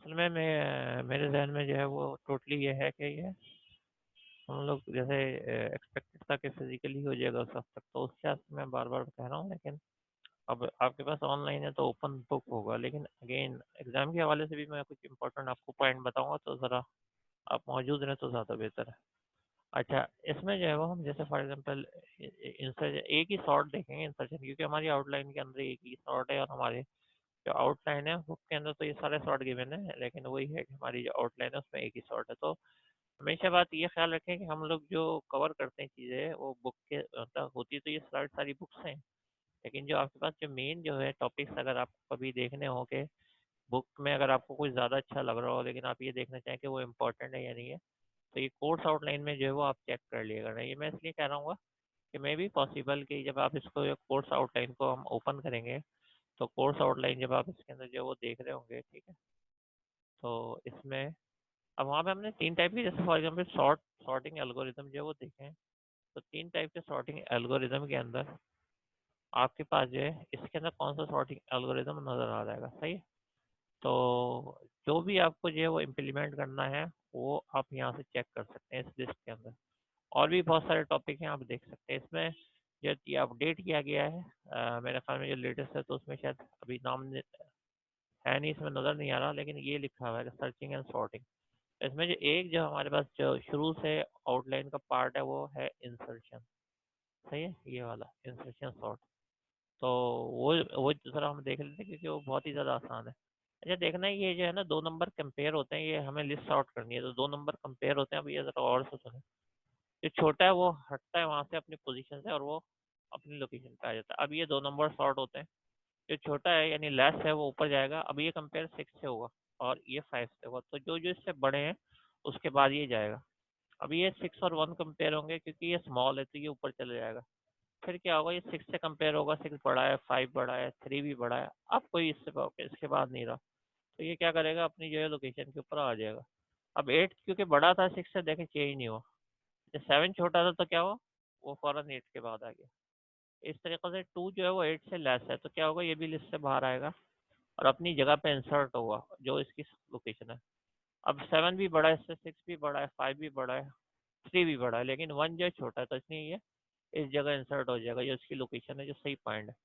असल में मैं मेरे जहन में जो है वो टोटली ये है कि ये हम लोग जैसे एक्सपेक्टेड था कि फिजिकली हो जाएगा उस हद तक, तो उसके वास्ते मैं बार बार कह रहा हूँ। लेकिन अब आपके पास ऑनलाइन है तो ओपन बुक होगा, लेकिन अगेन एग्जाम के हवाले से भी मैं कुछ इंपॉर्टेंट आपको पॉइंट बताऊंगा, तो ज़रा आप मौजूद रहें तो ज़्यादा बेहतर है। अच्छा, इसमें जो है वो हम जैसे फॉर एग्जांपल इंसर्शन एक ही शॉर्ट देखेंगे इंसर्शन, क्योंकि हमारी आउटलाइन के अंदर एक ही शॉर्ट है, और हमारे जो आउटलाइन है बुक के अंदर तो ये सारे शॉर्ट गिवन है, लेकिन वही है कि हमारी जो आउटलाइन है उसमें एक ही शॉर्ट है। तो हमेशा बात ये ख्याल रखें कि हम लोग जो कवर करते हैं चीज़ें वो बुक के मतलब होती तो ये सारी सारी बुक्स हैं, लेकिन जो आपके पास जो मेन जो है टॉपिक्स अगर आपको कभी देखने हो कि बुक में अगर आपको कुछ ज़्यादा अच्छा लग रहा हो लेकिन आप ये देखना चाहें कि वो इम्पोर्टेंट है या नहीं है, तो ये कोर्स आउटलाइन में जो है वो आप चेक कर लिएगा ना। ये मैं इसलिए कह रहा हूँ कि मे बी पॉसिबल कि जब आप इसको कोर्स आउटलाइन को हम ओपन करेंगे, तो कोर्स आउटलाइन जब आप इसके अंदर जो वो देख रहे होंगे, ठीक है, तो इसमें अब वहाँ पे हमने तीन टाइप की, जैसे फॉर एग्जाम्पल सॉर्टिंग एल्गोरिदम जो है वो देखें, तो तीन टाइप के सॉर्टिंग एल्गोरिदम के अंदर आपके पास जो है इसके अंदर कौन सा सॉर्टिंग एल्गोरिदम नज़र आ जाएगा, सही है। तो जो भी आपको जो है वो इम्प्लीमेंट करना है वो आप यहाँ से चेक कर सकते हैं इस लिस्ट के अंदर। और भी बहुत सारे टॉपिक हैं, आप देख सकते हैं इसमें जो ये अपडेट किया गया है। मेरे ख्याल में जो लेटेस्ट है तो उसमें शायद अभी नाम है नहीं, इसमें नज़र नहीं आ रहा, लेकिन ये लिखा हुआ है सर्चिंग एंड सॉर्टिंग। इसमें जो एक जो हमारे पास जो शुरू से आउटलाइन का पार्ट है वो है इंसर्शन, सही है, ये वाला इंसर्शन सॉर्ट। तो वो दूसरा हम देख लेते हैं क्योंकि वो बहुत ही ज़्यादा आसान है। अच्छा, देखना है ये जो है ना दो नंबर कंपेयर होते हैं, ये हमें लिस्ट आउट करनी है, तो दो नंबर कंपेयर होते हैं। अब ये ज़रा और से सुने, जो छोटा है वो हटता है वहाँ से अपनी पोजीशन से और वो अपनी लोकेशन पे आ जाता है। अब ये दो नंबर शॉर्ट होते हैं, जो छोटा है यानी लेस है वो ऊपर जाएगा। अब ये कंपेयर 6 से होगा और ये 5 से होगा, तो जो जो इससे बड़े हैं उसके बाद ये जाएगा। अब ये 6 और 1 कंपेयर होंगे, क्योंकि ये स्मॉल है तो ये ऊपर चले जाएगा। फिर क्या होगा, ये 6 से कंपेयर होगा, 6 बड़ा है, 5 बड़ा है, 3 भी बड़ा है, अब कोई इसके बाद नहीं रहा, तो ये क्या करेगा, अपनी जो है लोकेशन के ऊपर आ जाएगा। अब 8 क्योंकि बड़ा था 6 से, देखें चेंज नहीं हुआ। जब 7 छोटा था तो क्या हुआ, वो फौरन 8 के बाद आ गया। इस तरीके से 2 जो है वो 8 से लेस है, तो क्या होगा, ये भी लिस्ट से बाहर आएगा और अपनी जगह पे इंसर्ट होगा जो इसकी लोकेशन है। अब 7 भी बड़ा है इससे, 6 भी बड़ा है, 5 भी बड़ा है, 3 भी बड़ा है, लेकिन 1 जो है छोटा है, तो इसलिए ये इस जगह इंसर्ट हो जाएगा, जो इसकी लोकेशन है, जो सही पॉइंट है।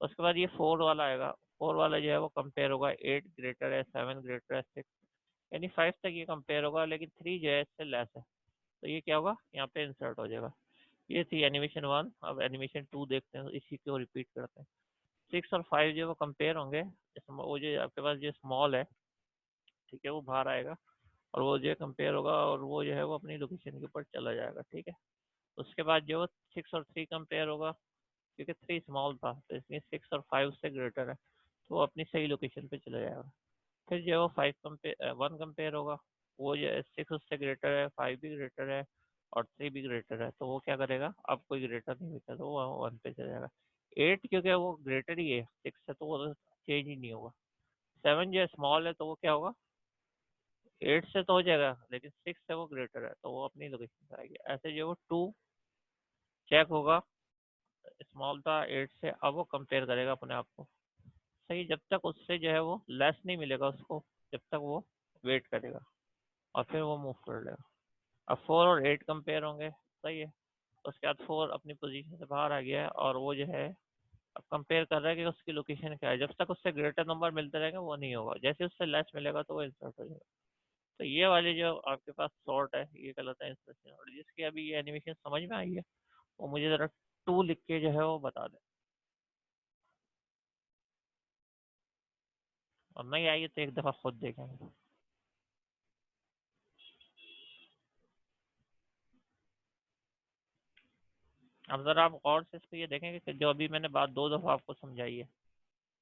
उसके बाद ये 4 वाला आएगा। 4 वाला जो है वो कंपेयर होगा, 8 ग्रेटर है, 7 ग्रेटर है, 6 यानी 5 तक ये कंपेयर होगा, लेकिन 3 जो है इससे लेस है, तो ये क्या होगा, यहाँ पे इंसर्ट हो जाएगा। ये थी एनिमेशन 1। अब एनिमेशन 2 देखते हैं, इसी को रिपीट करते हैं। 6 और 5 जो है वो कंपेयर होंगे, वो जो आपके पास जो स्मॉल है, ठीक है, वो बाहर आएगा और वो जो है कंपेयर होगा और वो जो है वो अपनी लोकेशन के ऊपर चला जाएगा, ठीक है। उसके बाद जो 6 और 3 कंपेयर होगा, क्योंकि 3 स्मॉल था तो इसलिए 6 और 5 से ग्रेटर है, तो वो अपनी सही लोकेशन पे चला जाएगा। फिर जो है वो 5 कंपेयर 1 कंपेयर होगा, वो जो है 6 उससे ग्रेटर है, 5 भी ग्रेटर है और 3 भी ग्रेटर है, तो वो क्या करेगा, अब कोई ग्रेटर नहीं बचा तो वो 1 पे चला जाएगा। 8 क्योंकि वो ग्रेटर ही है 6 से, तो वो चेंज ही नहीं होगा। 7 जो है स्मॉल है, तो वो क्या होगा, 8 से तो हो जाएगा, लेकिन 6 से वो ग्रेटर है, तो वो अपनी लोकेशन पे आएगी। ऐसे जो वो 2 चेक होगा, स्मॉल था 8 से, अब वो कंपेयर करेगा अपने आप को, सही, जब तक उससे जो है वो लेस नहीं मिलेगा उसको, जब तक वो वेट करेगा और फिर वो मूव कर लेगा। अब 4 और 8 कंपेयर होंगे, सही है। उसके बाद 4 अपनी पोजीशन से बाहर आ गया है और वो जो है अब कंपेयर कर रहा है कि उसकी लोकेशन क्या है। जब तक उससे ग्रेटर नंबर मिलते रहेंगे वो नहीं होगा, जैसे उससे लेस मिलेगा तो वो इंसर्ट हो जाएगा। तो ये वाली जो आपके पास सॉर्ट है ये कहलाता है इंसर्शन। और जिसकी अभी ये एनिमेशन समझ में आई है वो मुझे ज़रा 2 लिख के जो है वो बता दें, और नहीं आई है तो एक दफ़ा खुद देखेंगे। अब ज़रा आप गौर से इसको ये देखेंगे कि जो अभी मैंने बात 2 दफ़ा आपको समझाई है,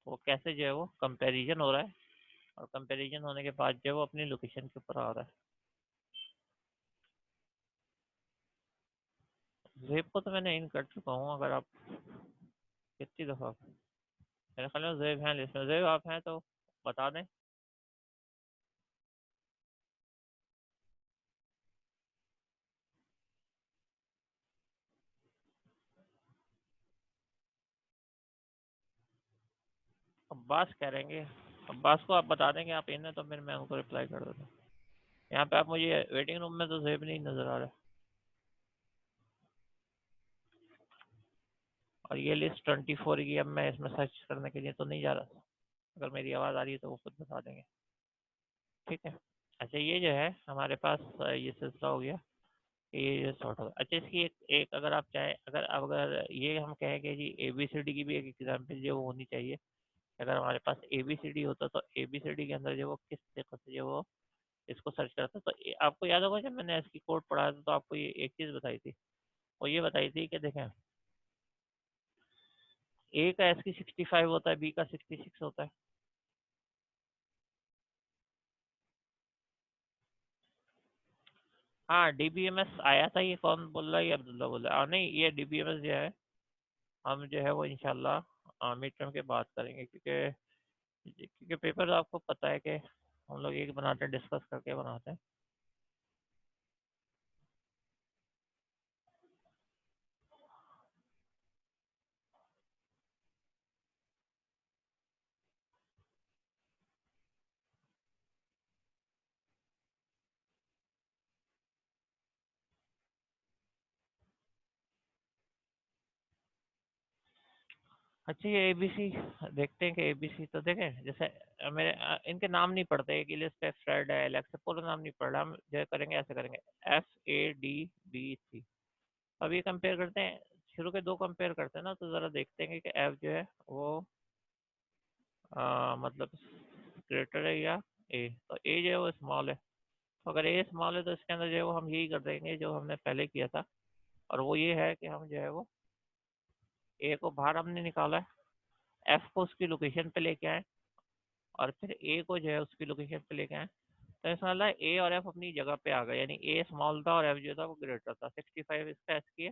वो कैसे जो है वो कंपैरिजन हो रहा है, और कंपैरिजन होने के बाद जो है वो अपनी लोकेशन के ऊपर आ रहा है। ज़ेब को तो मैंने इन कर चुका हूँ, अगर आप कितनी दफ़ा, मेरे ख्याल में ज़ेब हैं लिस्ट में, ज़ेब आप हैं तो बता दें। अब्बास करेंगे, अब्बास को आप बता देंगे आप इन है, तो फिर मैं उनको रिप्लाई कर देता हूँ। यहाँ पे आप मुझे वेटिंग रूम में तो जेब नहीं नज़र आ रहा। और ये लिस्ट 24 की, अब मैं इसमें सर्च करने के लिए तो नहीं जा रहा। अगर मेरी आवाज़ आ रही है तो वो खुद बता देंगे। ठीक है। अच्छा ये जो है हमारे पास ये सिलसिला हो गया कि ये सॉर्ट हो। अच्छा इसकी एक अगर आप चाहें, अगर ये हम कहें कि जी ABCD की भी एक एग्जाम्पल जो होनी चाहिए। अगर हमारे पास ABCD होता तो ABCD के अंदर जो वो किस तरीके से जो वो इसको सर्च करता, तो आपको याद होगा जब मैंने इसकी कोड पढ़ा था तो आपको ये एक चीज़ बताई थी। और ये बताई थी कि देखें, ए का एस की 65 होता है, बी का 66 होता है। हाँ DBMS आया था, ये कौन बोल रहा है? ये अब्दुल्ला बोल रहा है। नहीं, ये DBMS जो है हम जो है वो इंशाल्लाह मिड टर्म के बात करेंगे, क्योंकि पेपर आपको पता है कि हम लोग एक बनाते हैं, डिस्कस करके बनाते हैं। अच्छा ये ABC देखते हैं कि ABC तो देखें, जैसे मेरे इनके नाम नहीं पढ़ते, एक लिस्ट है, फ्रेड है, एलेक्स है, पूरा नाम नहीं पढ़ रहा। हम जो करेंगे ऐसे करेंगे, FADBC। अब ये कंपेयर करते हैं, शुरू के दो कंपेयर करते हैं ना, तो ज़रा देखते हैं कि F जो है वो मतलब ग्रेटर है या A। तो A जो है वो स्मॉल है। तो अगर A स्मॉल है तो इसके अंदर जो है वो हम यही कर देंगे जो हमने पहले किया था। और वो ये है कि हम जो है वो A को बाहर हमने निकाला है, F को उसकी लोकेशन पे लेके आए, और फिर A को जो है उसकी लोकेशन पे लेके आए। तो ऐसा वाला A और F अपनी जगह पे आ गए, यानी A स्मॉल था और F जो था वो ग्रेटर था। 65 इसका एस की है,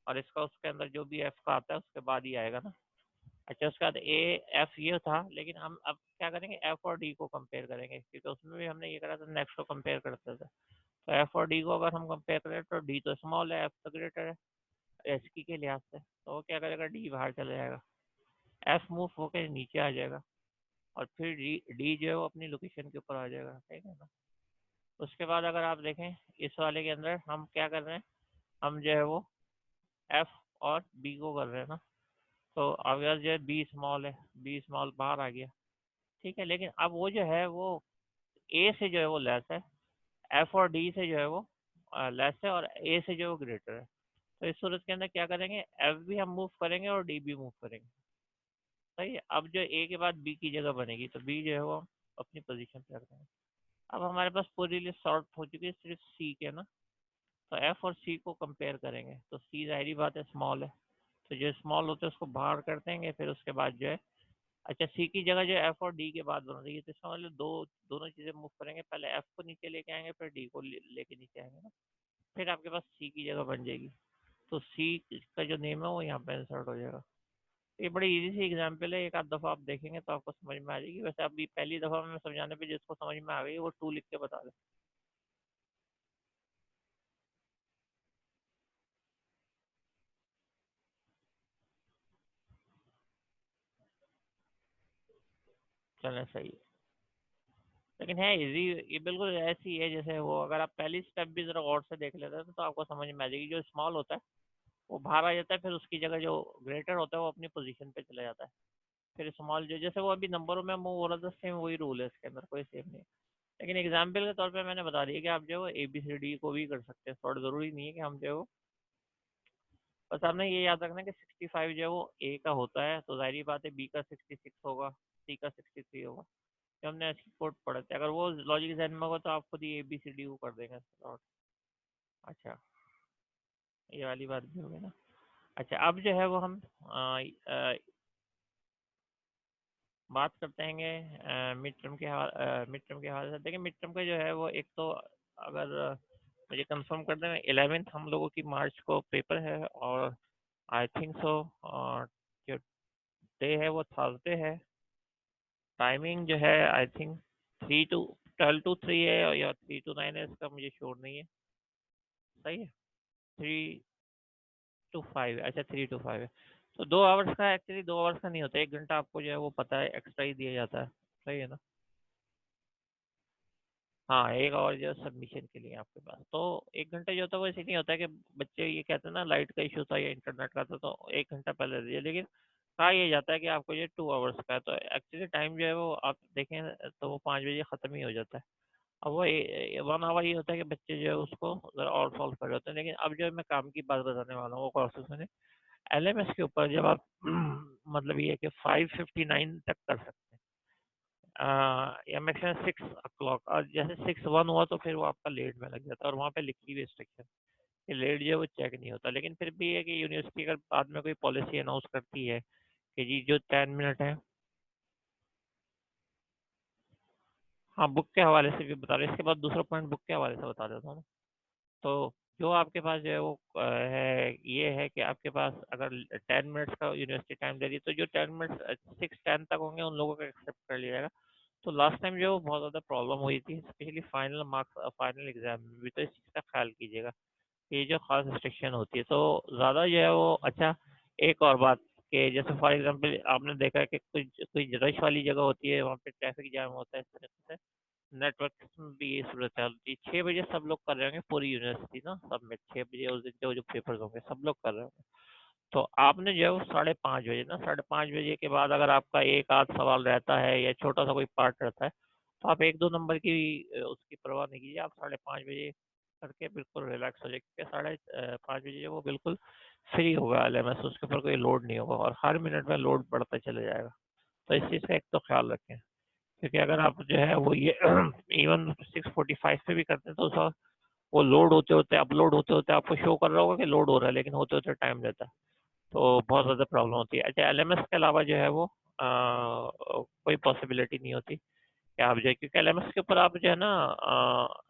और इसका उसके अंदर जो भी F का आता है उसके बाद ही आएगा ना। अच्छा उसके बाद AF ये था, लेकिन हम अब क्या करेंगे, F और D को कंपेयर करेंगे, क्योंकि उसमें भी हमने ये करा था, नेक्स्ट को कंपेयर करते थे। तो F और D को अगर हम कंपेयर करें तो D तो स्मॉल है, F तो ग्रेटर है एस की के लिहाज से। तो वो क्या करेगा, D बाहर चला जाएगा, F मूव होकर नीचे आ जाएगा, और फिर डी जो है वो अपनी लोकेशन के ऊपर आ जाएगा। ठीक है ना। उसके बाद अगर आप देखें इस वाले के अंदर हम क्या कर रहे हैं, हम जो है वो एफ और बी को कर रहे हैं ना। तो अगर जो है बी स्मॉल है, बी स्मॉल बाहर आ गया। ठीक है, लेकिन अब वो जो है वो ए से जो है वो लेस है, एफ और डी से जो है वो लेस है, और ए से जो है वो ग्रेटर है। तो इस सूरत के अंदर क्या करेंगे, एफ भी हम मूव करेंगे और डी भी मूव करेंगे। सही है। अब जो ए के बाद बी की जगह बनेगी, तो बी जो है वो हम अपनी पोजीशन पे रख देंगे। अब हमारे पास पूरी लिस्ट सॉर्ट हो चुकी है, सिर्फ सी के ना। तो एफ और सी को कंपेयर करेंगे, तो सी जाहिर बात है स्मॉल है, तो जो स्मॉल होते हैं उसको बाहर कर देंगे, फिर उसके बाद जो है, अच्छा सी की जगह जो एफ और डी के बाद बन रही है, तो इसका मतलब दोनों चीज़ें मूव करेंगे, पहले एफ को नीचे लेके आएंगे, फिर डी को लेके नीचे आएंगे ना। फिर आपके पास सी की जगह बन जाएगी, तो सी का जो नेम है वो यहाँ पे इंसर्ट हो जाएगा। ये बड़ी इजी सी एग्जांपल है, एक आध दफ़ा आप देखेंगे तो आपको समझ में आ जाएगी। वैसे अभी पहली दफ़ा में समझाने पे जिसको समझ में आ गई वो 2 लिख के बता दे। चलें सही है। लेकिन है इजी, ये बिल्कुल ऐसी है जैसे वो, अगर आप पहली स्टेप भी जरा गौर से देख लेते हैं तो आपको समझ में आ जाएगी। जो स्मॉल होता है वो बाहर आ जाता है, फिर उसकी जगह जो ग्रेटर होता है वो अपनी पोजीशन पे चला जाता है। फिर स्मॉल जो जैसे वो अभी नंबरों में मूव हो रहा था, सेम वही रूल है इसके अंदर, कोई सेम नहीं है। लेकिन एग्जाम्पल के तौर पे मैंने बता दिया कि आप जो है ABCD को भी कर सकते हैं, थोड़ा ज़रूरी नहीं है कि हम जो है वो, बस आपने ये याद रखना कि 65 जो है वो ए का होता है, तो जाहिर बात है बी का 66 होगा, सी का 63 होगा। जो हमने ऐसी कोड पढ़े थे, अगर वो लॉजिक जहन में होगा तो आप खुद ही ABCD को कर देंगे सॉर्ट। अच्छा ये वाली बात भी होगी ना। अच्छा अब जो है वो हम बात करते हैं मिड टर्म के हवाले से। देखिए मिड टर्म का जो है वो, एक तो अगर मुझे कंफर्म कर दें, 11th हम लोगों की मार्च को पेपर है, और आई थिंक सो जो डे है वो थर्सडे है। टाइमिंग जो है आई थिंक 12 to 3 है, या 3 to 9 है, इसका मुझे श्योर नहीं है। सही है, 3 to 5। अच्छा 3 to 5 है। तो 2 आवर्स का, एक्चुअली 2 आवर्स का नहीं होता, 1 घंटा आपको जो है वो पता है एक्स्ट्रा ही दिया जाता है। सही है ना। हाँ, एक और जो सबमिशन के लिए आपके पास तो 1 घंटा जो होता है वो ऐसे नहीं होता है कि बच्चे ये कहते हैं ना लाइट का इशू था या इंटरनेट का था तो 1 घंटा पहले दिए, लेकिन कहा ये जाता है कि आपको ये 2 आवर्स का है, तो एक्चुअली टाइम जो है वो आप देखें तो वो 5 बजे ख़त्म ही हो जाता है। अब वो 1 आवर ये होता है कि बच्चे जो है उसको ज़रा और सॉल्व कर रहे होते हैं, लेकिन अब जो है मैं काम की बात बताने वाला हूँ वो प्रोसेस मैंने एलएमएस के ऊपर जब आप मतलब ये है कि 5:59 तक कर सकते हैं, या मैक्सिमम 6 o'clock, और जैसे 6:01 हुआ तो फिर वो आपका लेट में लग जाता है, और वहाँ पे लिखी हुई रिस्ट्रिक्शन कि लेट जो है वो चेक नहीं होता, लेकिन फिर भी है कि यूनिवर्सिटी अगर बाद में कोई पॉलिसी अनाउंस करती है कि जी जो 10 मिनट है। हाँ, बुक के हवाले से भी बता रहे, इसके बाद दूसरा पॉइंट बुक के हवाले से बता देता हूँ। तो जो आपके पास जो है वो है ये है कि आपके पास अगर 10 मिनट्स का यूनिवर्सिटी टाइम दे दी तो जो 10 मिनट्स 6:10 तक होंगे उन लोगों को एक्सेप्ट कर लिया जाएगा। तो लास्ट टाइम जो बहुत ज़्यादा प्रॉब्लम हुई थी specially final marks final exam में भी, तो इस चीज़ का ख्याल कीजिएगा। ये जो खास रिस्ट्रिक्शन होती है तो ज़्यादा जो है वो अच्छा। एक और बात कि जैसे फॉर एग्जांपल आपने देखा है कि कुछ कोई रश वाली जगह होती है वहाँ पे ट्रैफिक जाम होता है, इस तरीके से नेटवर्क में भी ये सूरत हाल होती है। 6 बजे सब लोग कर रहे होंगे पूरी यूनिवर्सिटी ना सबमिट, 6 बजे उस दिन जो जो पेपर्स होंगे सब लोग कर रहे होंगे। तो आपने जो है वो 5:30 बजे ना 5:30 बजे के बाद अगर आपका एक आध सवाल रहता है या छोटा सा कोई पार्ट रहता है तो आप 1-2 नंबर की उसकी परवाह नहीं कीजिए, आप 5:30 बजे करके बिल्कुल रिलैक्स हो जाए, क्योंकि 5:30 बजे वो बिल्कुल फ्री होगा एलएमएस, उसके ऊपर कोई लोड नहीं होगा और हर मिनट में लोड बढ़ता चले जाएगा। तो इस चीज़ का एक तो ख्याल रखें, क्योंकि अगर आप जो है वो ये इवन 6:45 पे भी करते हैं तो उसका वो लोड होते होते अपलोड होते होते आपको शो कर रहा होगा कि लोड हो रहा है, लेकिन होते होते टाइम लेता है। तो बहुत ज़्यादा प्रॉब्लम होती है। अच्छा, एलएमएस के अलावा जो है वो कोई पॉसिबिलिटी नहीं होती कि आप जो है, क्योंकि एलएमएस के ऊपर आप जो है ना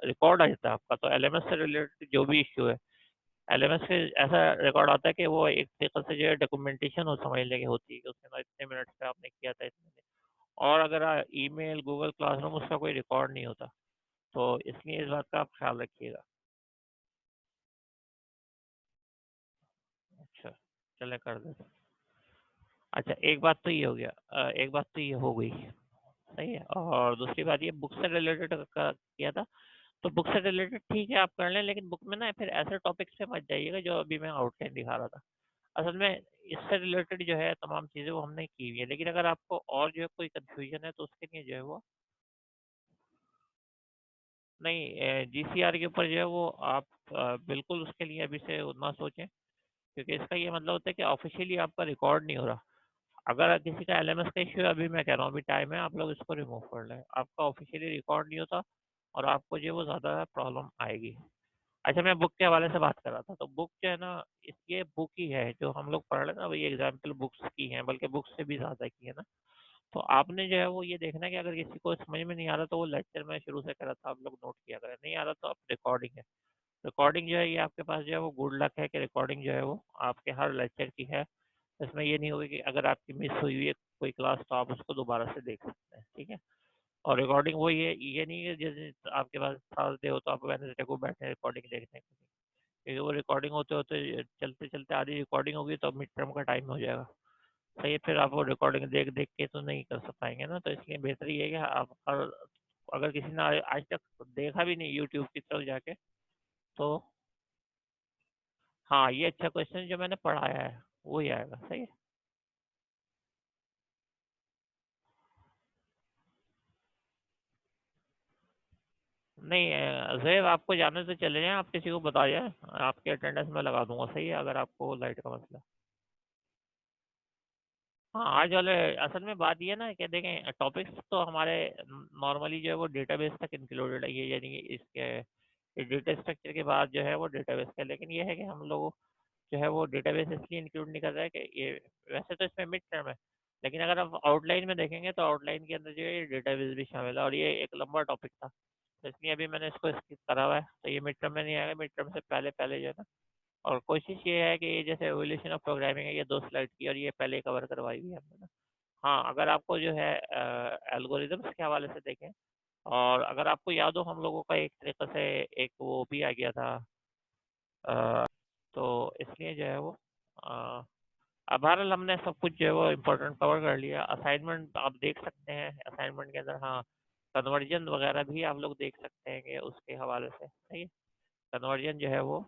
रिकॉर्ड आ जाता है आपका, तो एलएमएस से रिलेटेड जो भी इश्यू है एलएमएस से ऐसा रिकॉर्ड आता है कि वो एक तरीके से जो है डॉक्यूमेंटेशन हो समझ लेंगे होती है कि उसके अंदर इतने मिनट्स पे आपने किया था इतने। और अगर ईमेल गूगल क्लासरूम उसका कोई रिकॉर्ड नहीं होता, तो इसलिए इस बात का आप ख्याल रखिएगा। अच्छा, चले कर देते हैं। अच्छा, एक बात तो ये हो गया, एक बात तो ये हो गई, सही है। और दूसरी बात ये बुक से रिलेटेड का किया था, तो बुक से रिलेटेड ठीक है आप कर लें, लेकिन बुक में ना फिर ऐसे टॉपिक्स पे मत जाइएगा जो अभी मैं आउटलाइन दिखा रहा था। असल में इससे रिलेटेड जो है तमाम चीज़ें वो हमने की हुई है, लेकिन अगर आपको और जो है कोई कन्फ्यूजन है तो उसके लिए जो है वो नहीं, जीसीआर के ऊपर जो है वो आप बिल्कुल उसके लिए अभी से ना सोचें, क्योंकि इसका ये मतलब होता है कि ऑफिशियली आपका रिकॉर्ड नहीं हो रहा। अगर किसी का एलएमएस का इश्यू है, अभी मैं कह रहा हूँ अभी टाइम है, आप लोग इसको रिमूव कर लें, आपका ऑफिशियली रिकॉर्ड नहीं होता और आपको जो है वो ज़्यादा प्रॉब्लम आएगी। अच्छा, मैं बुक के हवाले से बात कर रहा था, तो बुक जो है ना ये बुक ही है जो हम लोग पढ़ रहे हैं ना, वही एग्जाम्पल बुक्स की हैं, बल्कि बुक्स से भी ज़्यादा की है ना। तो आपने जो है वो ये देखना है कि अगर किसी को समझ में नहीं आ रहा तो वो लेक्चर में शुरू से करा था, आप लोग नोट किया करें, नहीं आ रहा तो आप रिकॉर्डिंग है। रिकॉर्डिंग जो है ये आपके पास जो है वो गुड लक है कि रिकॉर्डिंग जो है वो आपके हर लेक्चर की है। इसमें ये नहीं होगा कि अगर आपकी मिस हुई हुई है कोई क्लास तो आप उसको दोबारा से देख सकते हैं, ठीक है। और रिकॉर्डिंग वही है, ये नहीं है जिस दिन आपके पास थर्सडे हो तो आप वेडनेसडे को बैठे रिकॉर्डिंग देखने के लिए, क्योंकि वो रिकॉर्डिंग होते होते चलते चलते आधी रिकॉर्डिंग होगी तो मिड टर्म का टाइम हो जाएगा। सही है, फिर आप वो रिकॉर्डिंग देख देख के तो नहीं कर सक पाएंगे ना, तो इसलिए बेहतर ये है कि आप अगर किसी ने आज तक देखा भी नहीं यूट्यूब की तरफ जाके तो हाँ, ये अच्छा क्वेश्चन जो मैंने पढ़ाया है वही आएगा, सही है। नहीं, ज़ैब आपको जाने से चले जाएँ, आप किसी को बता जाएँ, आपके अटेंडेंस में लगा दूँगा, सही है, अगर आपको लाइट का मसला है। हाँ, आज वाले असल में बात ये है ना कि देखें टॉपिक्स तो हमारे नॉर्मली जो है वो डेटाबेस तक इंक्लूडेड है, ये यानी कि इसके डेटा स्ट्रक्चर के बाद जो है वो डेटाबेस का, लेकिन ये है कि हम लोग जो है वो डेटाबेस इसलिए इंक्लूड नहीं कर रहा है कि ये वैसे तो इसमें मिड टर्म है, लेकिन अगर आप आउटलाइन में देखेंगे तो आउटलाइन के अंदर जो है डेटाबेस भी शामिल है और ये एक लंबा टॉपिक था, तो इसलिए अभी मैंने इसको स्किप करा हुआ है, तो ये मिड टर्म में नहीं आएगा, मिड टर्म से पहले पहले जो है ना। और कोशिश ये है कि ये जैसे एवोल्यूशन ऑफ प्रोग्रामिंग है, ये 2 स्लाइड की और ये पहले कवर करवाई हुई है हमने ना। हाँ, अगर आपको जो है एल्गोरिदम्स के हवाले से देखें, और अगर आपको याद हो हम लोगों का एक तरीके से एक वो भी आ गया था, तो इसलिए जो है वो अब बहरहाल हमने सब कुछ जो है वो इम्पोर्टेंट कवर कर लिया। असाइनमेंट आप देख सकते हैं, असाइनमेंट के अंदर हाँ, कन्वर्जन वगैरह भी आप लोग देख सकते हैं कि उसके हवाले से, सही है। कन्वर्जन जो है वो